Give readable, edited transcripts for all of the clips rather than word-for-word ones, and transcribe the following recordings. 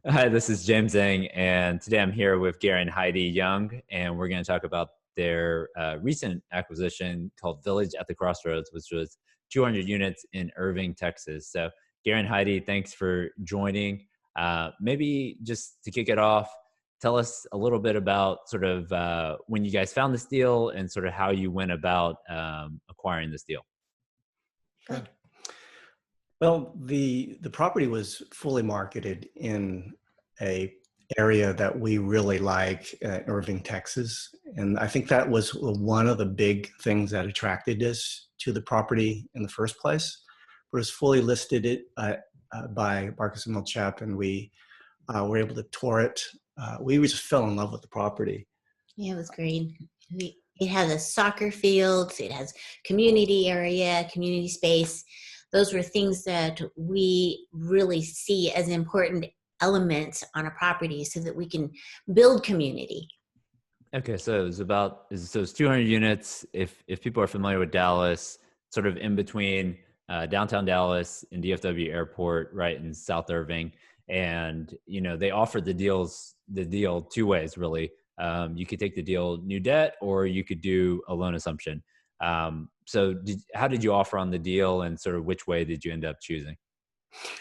Hi, this is jeng, and today I'm here with Gary and Heidi Young, and we're going to talk about their recent acquisition called Village at the Crossroads, which was 200 units in Irving, Texas. So, Gary and Heidi, thanks for joining. Maybe just to kick it off, tell us a little bit about sort of when you guys found this deal and sort of how you went about acquiring this deal. Sure. Well, the property was fully marketed in a area that we really like, Irving, Texas, and I think that was one of the big things that attracted us to the property in the first place. It was fully listed by Marcus and Milchap, and we were able to tour it. We just fell in love with the property. Yeah, it was great. It has a soccer field. It has community area, community space. Those were things that we really see as important elements on a property so that we can build community. Okay, so it's 200 units. If people are familiar with Dallas, sort of in between downtown Dallas and DFW Airport, right in South Irving, and they offered the deal two ways really. You could take the deal new debt, or you could do a loan assumption. So how did you offer on the deal, and sort of which way did you end up choosing?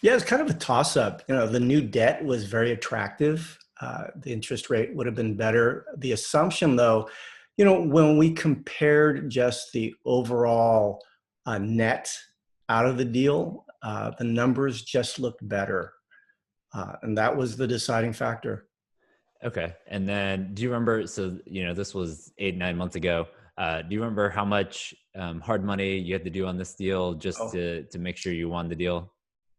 Yeah, it's kind of a toss-up. The new debt was very attractive. The interest rate would have been better. The assumption, though, when we compared just the overall net out of the deal, the numbers just looked better. And that was the deciding factor. Okay. And then do you remember, so, this was 8, 9 months ago. Do you remember how much hard money you had to do on this deal just Oh, to make sure you won the deal?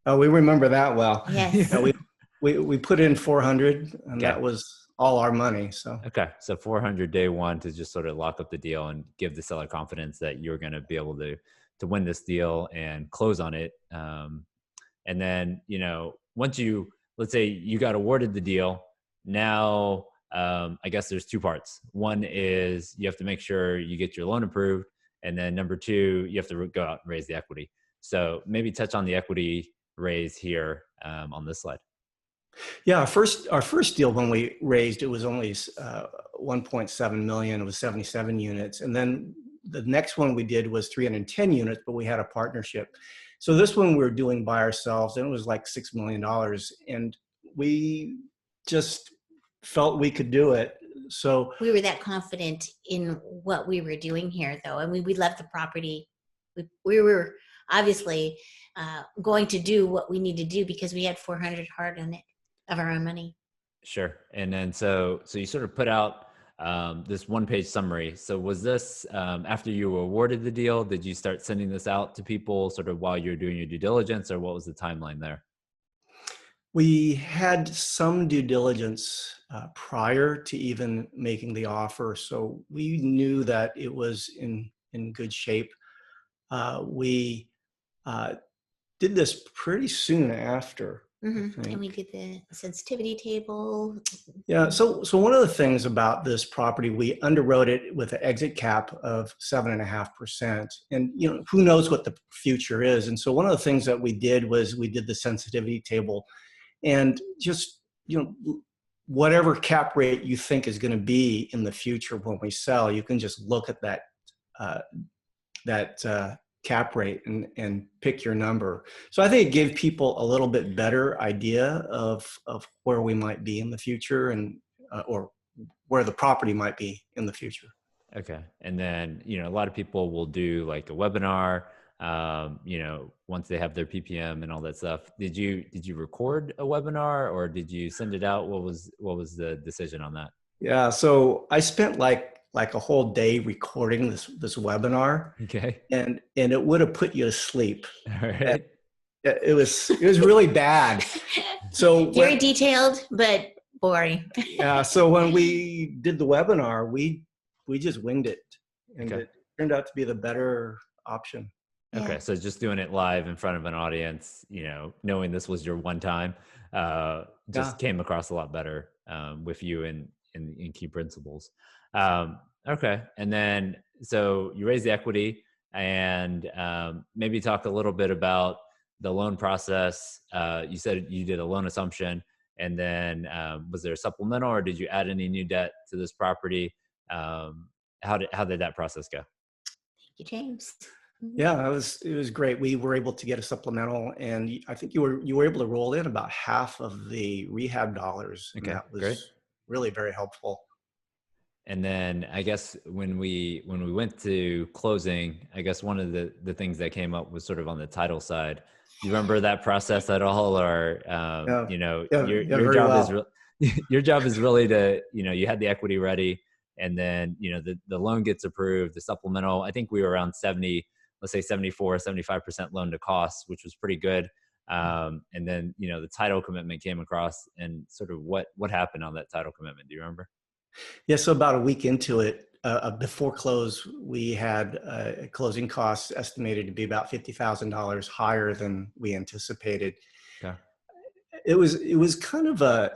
oh, we remember that well. Yes. We put in 400, and Okay. that was all our money. So Okay. So 400 day one to just sort of lock up the deal and give the seller confidence that you're going to be able to win this deal and close on it. And then, once let's say you got awarded the deal, now, I guess there's two parts. One is you have to make sure you get your loan approved. And then number two, you have to go out and raise the equity. So maybe touch on the equity raise here on this slide. yeah, our first deal when we raised, it was only 1.7 million. It was 77 units, and then the next one we did was 310 units, but we had a partnership. So this one we were doing by ourselves, and it was like $6 million, and we just felt we could do it. So We were that confident in what we were doing here, though. I mean, we loved the property. We were obviously going to do what we need to do because we had 400 hard on it of our own money. Sure. And then so you sort of put out this one-page summary. So was this after you were awarded the deal? Did you start sending this out to people sort of while you're doing your due diligence, or what was the timeline there? we had some due diligence prior to even making the offer, so we knew that it was in good shape. We did this pretty soon after, I And we think. did the sensitivity table. Yeah. So one of the things about this property, we underwrote it with an exit cap of 7.5%, and who knows what the future is. And so one of the things that we did was we did the sensitivity table, and just whatever cap rate you think is going to be in the future when we sell, you can just look at that cap rate and pick your number. So I think it gave people a little bit better idea of where we might be in the future, and or where the property might be in the future. Okay. And then, a lot of people will do like a webinar, once they have their PPM and all that stuff. Did you record a webinar, or did you send it out? What was the decision on that? Yeah. So I spent like a whole day recording this webinar, Okay. and it would have put you to sleep. All right. It was really bad. So Very detailed, but boring. yeah. So when we did the webinar, we just winged it, and Okay. it turned out to be the better option. Okay. Yeah. So just doing it live in front of an audience, knowing this was your one time, Yeah. just came across a lot better with you in key principles. Okay. And then, so you raise the equity, and maybe talk a little bit about the loan process. You said you did a loan assumption, And then was there a supplemental, or did you add any new debt to this property? How did that process go? Thank you, James. Yeah, it was great. We were able to get a supplemental, and I think you were able to roll in about half of the rehab dollars, and Okay, that was great. really very helpful. And then I guess when we went to closing, I guess one of the things that came up was sort of on the title side. Do you remember that process at all, or Yeah, you know, yeah, yeah, your very job is well. your job is really to, you know, you had the equity ready, and then, you know, the loan gets approved, the supplemental. I think we were around 70, let's say 74, 75% loan to cost, which was pretty good. And then, you know, the title commitment came across, and sort of what happened on that title commitment. Do you remember? Yeah, so about a week into it, before close, we had closing costs estimated to be about $50,000 higher than we anticipated. Okay. It was kind of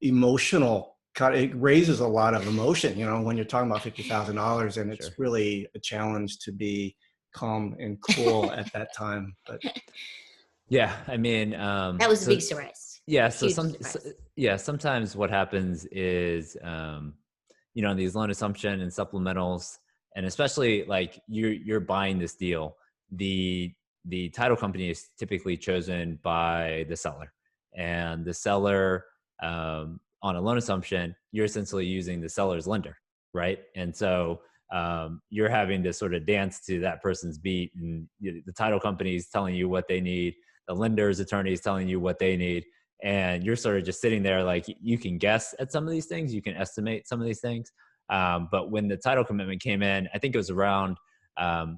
emotional. It raises a lot of emotion, you know, when you're talking about $50,000, and it's Sure. really a challenge to be calm and cool at that time. But Yeah, I mean, That was a so big surprise. yeah, Huge surprise. yeah, sometimes what happens is, you know, these loan assumption and supplementals, and especially like you're buying this deal, the title company is typically chosen by the seller, and the seller, on a loan assumption, you're essentially using the seller's lender, right? And so you're having to sort of dance to that person's beat, and the title company is telling you what they need, the lender's attorney is telling you what they need, and you're sort of just sitting there like, you can guess at some of these things, you can estimate some of these things. But when the title commitment came in, I think it was around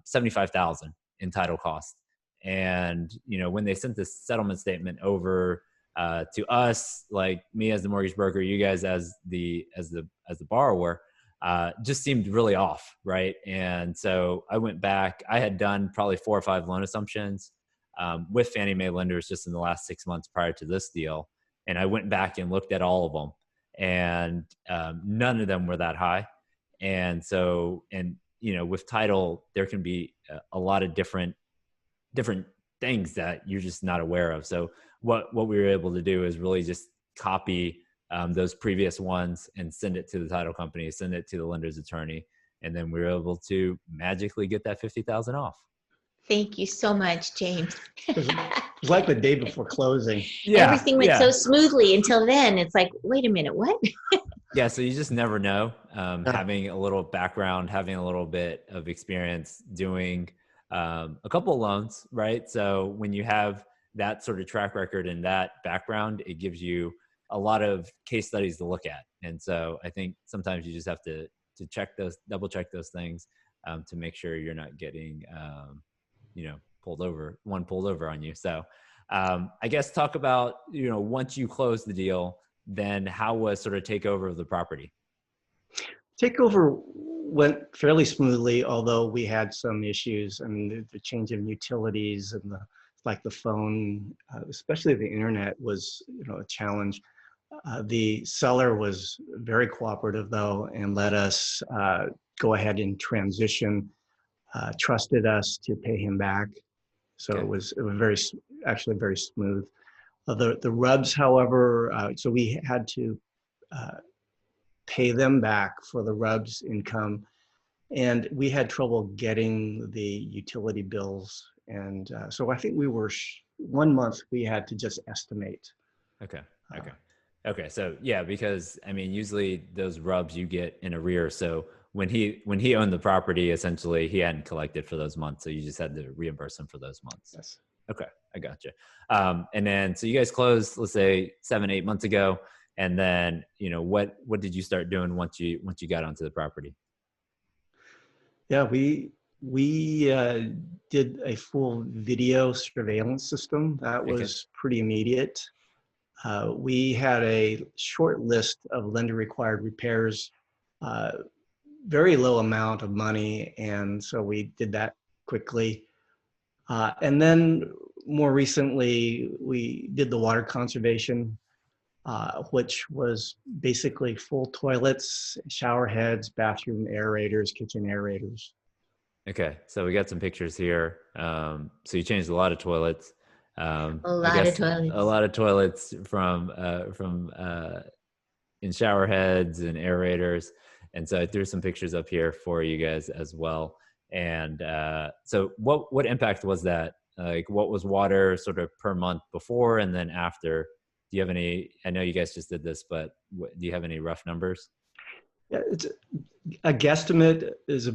75,000 in title cost. And, you know, when they sent this settlement statement over to us, like me as the mortgage broker, you guys as the borrower, just seemed really off, right? And so I went back. I had done probably 4 or 5 loan assumptions with Fannie Mae lenders just in the last 6 months prior to this deal, and I went back and looked at all of them, and none of them were that high. And so, and you know, with title, there can be a lot of different things that you're just not aware of. So what we were able to do is really just copy those previous ones and send it to the title company, send it to the lender's attorney, and then we were able to magically get that 50,000 off. Thank you so much, James. it was like the day before closing. Yeah, Everything went so smoothly until then. It's like, wait a minute, what? Yeah, so you just never know. Having a little background, having a little bit of experience doing a couple of loans, right? So when you have that sort of track record and that background, it gives you a lot of case studies to look at. And so I think sometimes you just have to double check those things to make sure you're not getting, you know, pulled over on you. So I guess talk about, you know, once you close the deal, then how was sort of takeover of the property? Takeover went fairly smoothly, although we had some issues, and the change of utilities and the phone, especially the internet, was, you know, a challenge. The seller was very cooperative though, and let us go ahead and transition. Trusted us to pay him back, so Okay. it was actually very smooth. The RUBS, however, so we had to pay them back for the RUBS income, and we had trouble getting the utility bills, and so I think we were 1 month we had to just estimate. Okay. So yeah, because I mean, usually those RUBS you get in arrears. So when he owned the property, essentially he hadn't collected for those months, so you just had to reimburse him for those months. Yes. Okay, I gotcha. And then, so you guys closed, let's say 7-8 months ago, and then, you know, what did you start doing once you got onto the property? Yeah, we did a full video surveillance system. That Okay. was pretty immediate. We had a short list of lender required repairs, very low amount of money, and so we did that quickly. And then more recently, we did the water conservation, which was basically full toilets, shower heads, bathroom aerators, kitchen aerators. Okay, so we got some pictures here. So you changed a lot of toilets. A I lot of guess a toilets. lot of toilets in shower heads and aerators. And so I threw some pictures up here for you guys as well. And so what impact was that? Like what was water sort of per month before and then after? Do you have any, I know you guys just did this, but do you have any rough numbers? Yeah, it's a guesstimate is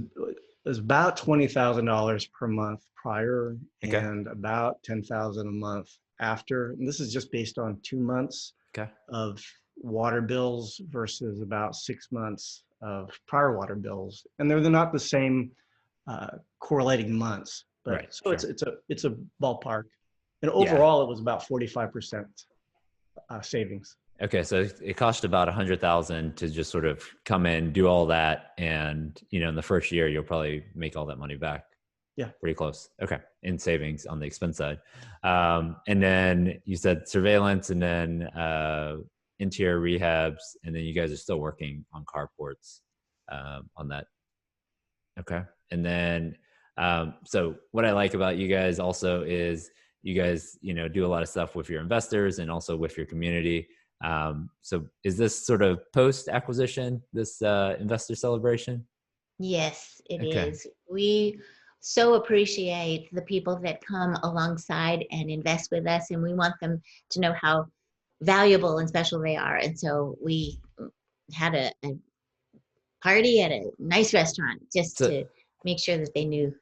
about $20,000 per month prior Okay. and about 10,000 a month after. And this is just based on 2 months Okay. of water bills versus about 6 months of prior water bills. And they're not the same correlating months, but Right. so Sure. it's a ballpark. And Yeah. overall, it was about 45% savings. Okay, so it cost about 100,000 to just sort of come in, do all that, and in the first year you'll probably make all that money back. Yeah, pretty close. Okay, in savings on the expense side, and then you said surveillance, and then interior rehabs, and then you guys are still working on carports on that. Okay, and then so what I like about you guys also is you guys do a lot of stuff with your investors and also with your community. So is this sort of post acquisition, this investor celebration? Yes, it Okay. is. We so appreciate the people that come alongside and invest with us, and we want them to know how valuable and special they are. And so we had a party at a nice restaurant just So to make sure that they knew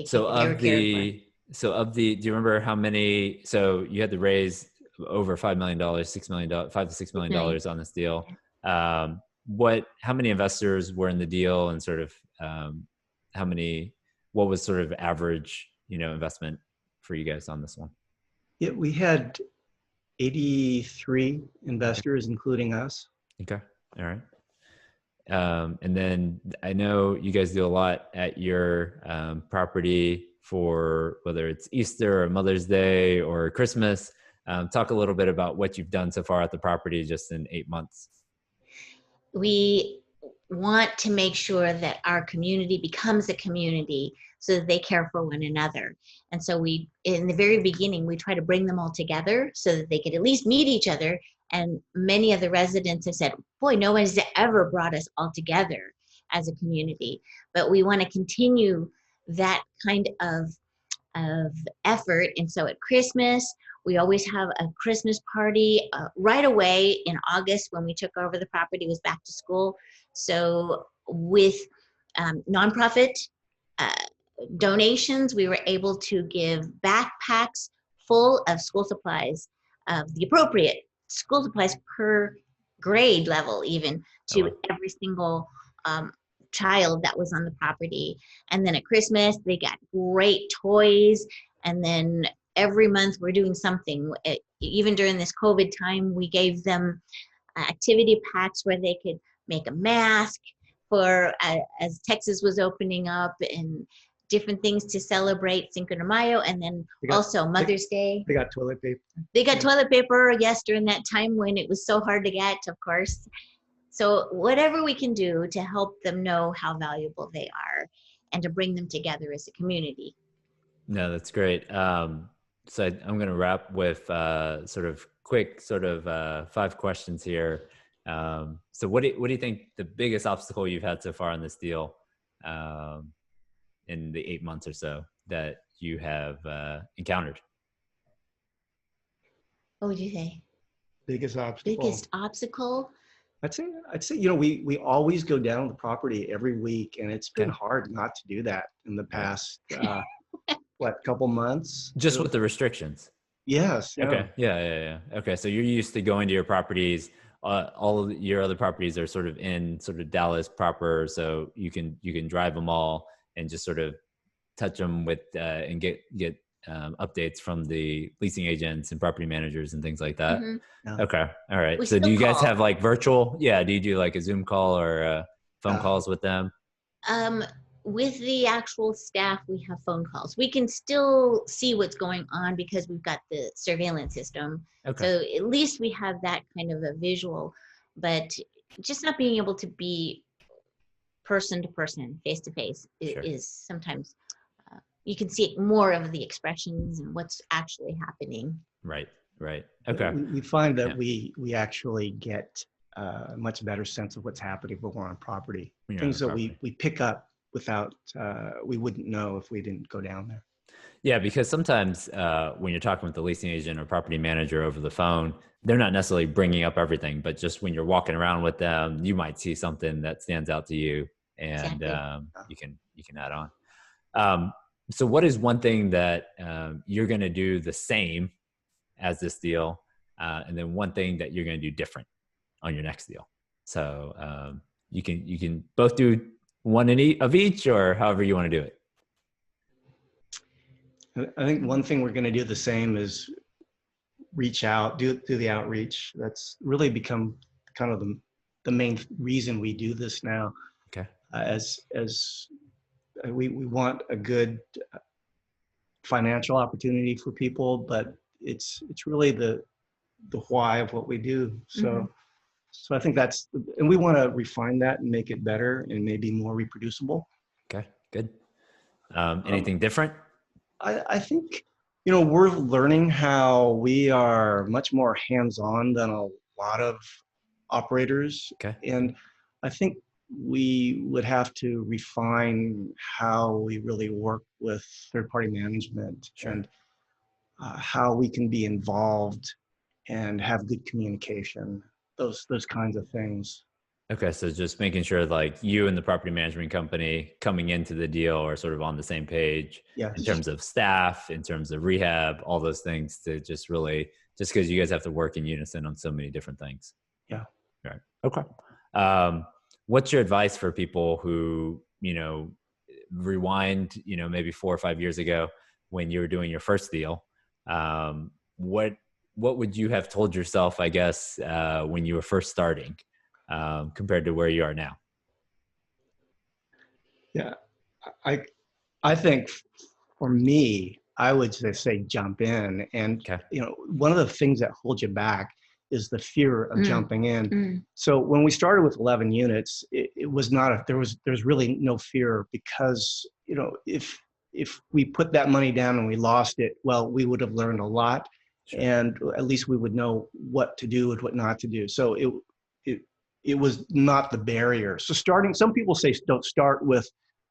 so they were of cared for. the do you remember how many? So you had to raise over $5 million, $6 million, $5 to $6 million on this deal. How many investors were in the deal, and sort of how many? What was sort of average investment for you guys on this one? yeah, we had 83 Okay. investors, including us. Okay. All right. And then I know you guys do a lot at your property for whether it's Easter or Mother's Day or Christmas. Talk a little bit about what you've done so far at the property just in 8 months. We want to make sure that our community becomes a community so that they care for one another. And so we, in the very beginning, we try to bring them all together so that they could at least meet each other. And many of the residents have said, boy, no one's ever brought us all together as a community. But we want to continue that kind of effort. And so at Christmas, we always have a Christmas party right away in August. When we took over the property, was back to school. So with nonprofit uh, donations, we were able to give backpacks full of school supplies, of the appropriate school supplies per grade level, even Oh, to wow. every single child that was on the property. And then at Christmas, they got great toys. And then every month we're doing something. Even during this COVID time, we gave them activity packs where they could make a mask for as Texas was opening up, and different things to celebrate Cinco de Mayo. And then also Mother's Day. They got toilet paper. They got toilet paper, yes, during that time when it was so hard to get, of course. So whatever we can do to help them know how valuable they are and to bring them together as a community. No, that's great. So I'm going to wrap with sort of quick, sort of 5 questions here. So what do you think the biggest obstacle you've had so far on this deal in the 8 months or so that you have encountered? What would you say? Biggest obstacle. Biggest obstacle? I'd say, we always go down to the property every week, and it's been hard not to do that in the past, couple months. Just with the restrictions. Yes. Yeah. Okay. Yeah. Okay. So you're used to going to your properties. All of your other properties are sort of in sort of Dallas proper, so you can drive them all and just sort of touch them with and get updates from the leasing agents and property managers and things like that. Mm-hmm. Yeah. Okay. All right. We So do you guys call. have like virtual? Yeah. Do you do like a Zoom call or phone calls with them? With the actual staff, we have phone calls. We can still see what's going on because we've got the surveillance system. Okay. So at least we have that kind of a visual, but just not being able to be person to person, face to face, Sure. is sometimes you can see more of the expressions and what's actually happening. Right. Right. Okay. We find that Yeah. we actually get a much better sense of what's happening when we're on property. When you're on Things the that property. we pick up without, we wouldn't know if we didn't go down there. Yeah, because sometimes when you're talking with the leasing agent or property manager over the phone, they're not necessarily bringing up everything, but just when you're walking around with them, you might see something that stands out to you, and Exactly. you can add on. Um, so, what is one thing that you're going to do the same as this deal, and then one thing that you're going to do different on your next deal? So you can both do one of each, or however you want to do it. I think one thing we're going to do the same is reach out, do the outreach. That's really become kind of the main reason we do this now. Okay. As we want a good financial opportunity for people, but it's really the why of what we do. So so I think and we want to refine that and make it better and maybe more reproducible. Okay, good. Anything different? I think, we're learning how we are much more hands-on than a lot of operators. Okay. And I think we would have to refine how we really work with third-party management. Sure. And how we can be involved and have good communication, those kinds of things. Okay, so just making sure like you and the property management company coming into the deal are sort of on the same page Yes. in terms of staff, in terms of rehab, all those things, to just really, just because you guys have to work in unison on so many different things. Yeah. Right. Okay. What's your advice for people who, rewind, maybe 4 or 5 years ago when you were doing your first deal? What would you have told yourself, I guess, when you were first starting? Compared to where you are now? Yeah, I think for me, I would say jump in. And, Okay. one of the things that holds you back is the fear of jumping in. So when we started with 11 units, it was not, there's really no fear because, if we put that money down and we lost it, well, we would have learned a lot. Sure. And at least we would know what to do and what not to do. So it was not the barrier. So some people say don't start with,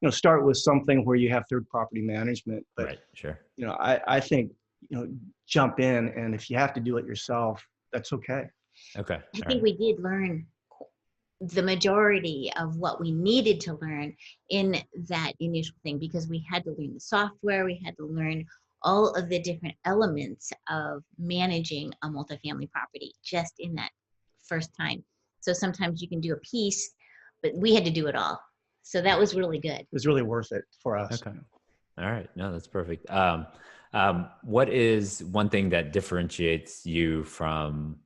start with something where you have third property management. But, right. Sure. I think, jump in, and if you have to do it yourself, that's okay. Okay. I think we did learn the majority of what we needed to learn in that initial thing, because we had to learn the software, we had to learn all of the different elements of managing a multifamily property just in that first time. So sometimes you can do a piece, but we had to do it all. So that was really good. It was really worth it for us. Okay. All right. No, that's perfect. What is one thing that differentiates you from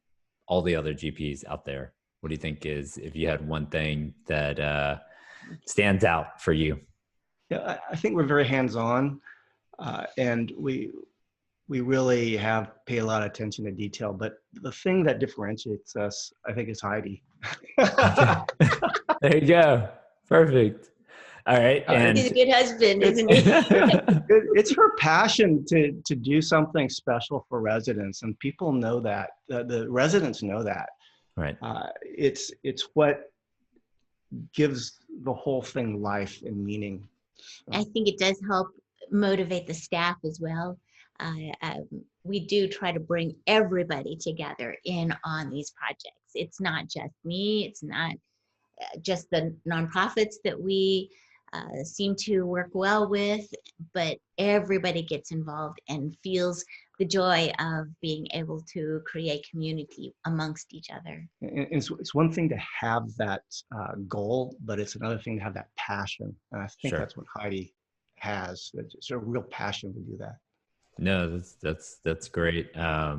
all the other GPs out there? What do you think is, if you had one thing that stands out for you? Yeah, I think we're very hands-on, and we really have paid a lot of attention to detail. But the thing that differentiates us, I think, is Heidi. There you go. Perfect. All right. And he's a good husband, isn't he? It's her passion to do something special for residents, and people know that. The residents know that. Right. It's what gives the whole thing life and meaning. I think it does help motivate the staff as well. We do try to bring everybody together in on these projects. It's not just me. It's not just the nonprofits that we seem to work well with, but everybody gets involved and feels the joy of being able to create community amongst each other. And it's one thing to have that goal, but it's another thing to have that passion. And I think that's what Heidi has. It's a real passion to do that. No, that's great. I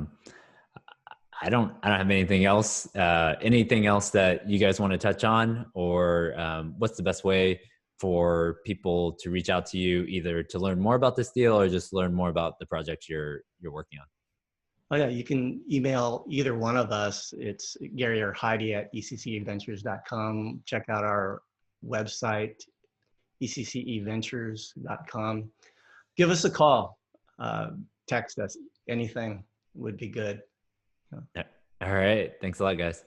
don't have anything else. Anything else that you guys want to touch on, or what's the best way for people to reach out to you, either to learn more about this deal or just learn more about the projects you're working on? Oh yeah, you can email either one of us. It's Gary or Heidi at ECCEventures.com. Check out our website, ECCEventures.com. give us a call, text us, anything would be good. All right. Thanks a lot, guys.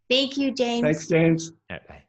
Thank you, James. Thanks, James. All right, bye.